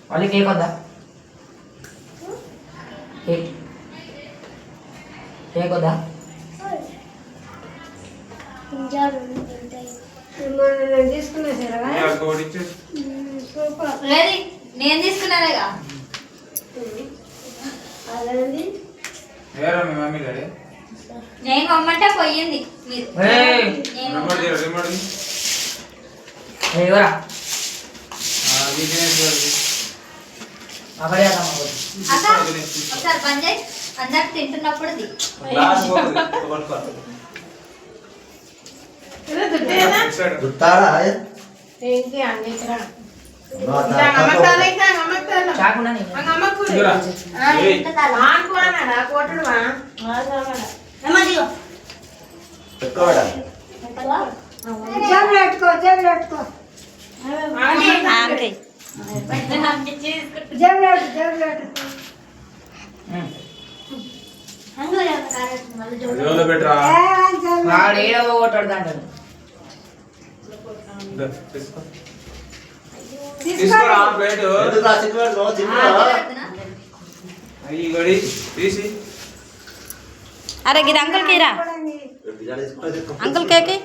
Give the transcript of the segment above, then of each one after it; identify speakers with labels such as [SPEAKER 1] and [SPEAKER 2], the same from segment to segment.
[SPEAKER 1] వాళ్ళకి కేక్ వద్దా? Cake cake వద్దా?
[SPEAKER 2] నేను తీసుకున్నానేగా. నేను కొమ్మంటే పోయింది మీరు. ఒకసారి పని చేయి, అందరు తింటున్నప్పుడు
[SPEAKER 3] అరే గిది అంకుల్ కీరా అంకుల్ కేకి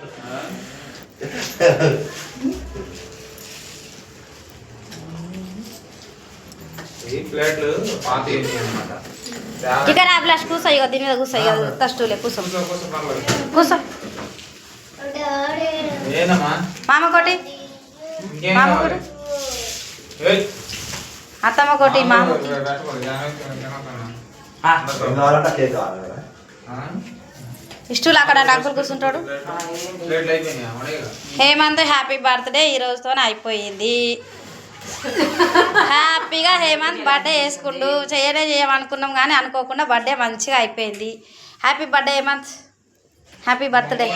[SPEAKER 3] ఇక్కడ అభిలాష్ కూర్చో, ఇక దీని మీద కూర్చో, ఇక తస్టూలే కూర్చో కూర్చో. మామ కోటి మామ కోటి అత్తమ్మ కోటి మామ ఇష్టలు అక్కడ అంకుల్ కూర్చుంటాడు. హేమంత్ హ్యాపీ బర్త్డే ఈ రోజుతో అయిపోయింది. హ్యాపీగా హేమంత్ బర్త్డే చేసుకుంటూ చేయమనుకున్నాం కానీ అనుకోకుండా బర్త్డే మంచిగా అయిపోయింది. Happy birthday Hemanth, happy birthday.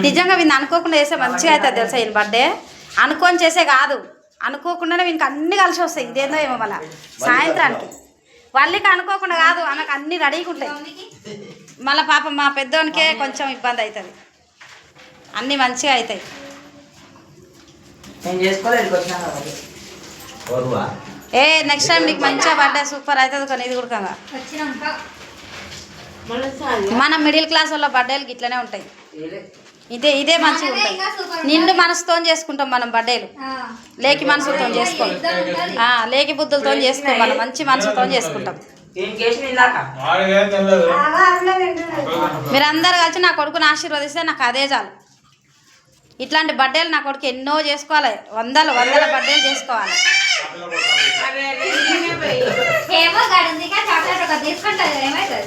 [SPEAKER 3] నిజంగా వీళ్ళు అనుకోకుండా చేస్తే మంచిగా అవుతుంది తెలుసా. ఈయన బర్త్డే అనుకొని చేసే కాదు, అనుకోకుండానే వీనికి అన్నీ కలిసి వస్తాయి. ఇదేందో ఏమో మళ్ళీ సాయంత్రానికి వాళ్ళకి అనుకోకుండా కాదు, ఆమెకు అన్నీ రెడీగా ఉంటాయి. మళ్ళీ పాపం మా పెద్దోనికే కొంచెం ఇబ్బంది అవుతుంది, అన్నీ మంచిగా అవుతాయి. నెక్స్ట్ టైం నీకు మంచిగా బర్త్డే సూపర్ అవుతుంది. కానీ ఇది కూడా మన మిడిల్ క్లాస్ వాళ్ళ బర్త్డేలు ఇట్లనే ఉంటాయి. ఇదే మంచిగా ఉంటాయి. నిండు మనసుతో చేసుకుంటాం మనం బర్త్డేలు, లేకి మనసుతో చేసుకోం, లేకి బుద్ధులతో చేసుకోం, మనం మంచి మనసుతో చేసుకుంటాం. మీరందరూ కలిసి నా కొడుకుని ఆశీర్వదిస్తే నాకు అదే చాలు. ఇట్లాంటి బర్త్డేలు నా కొడుకు ఎన్నో చేసుకోవాలి, వందల బర్త్డేలు చేసుకోవాలి.
[SPEAKER 2] ఏమో గడుంది చాక్లెట్ ఒక తీసుకుంటుంది ఏమవుతుంది.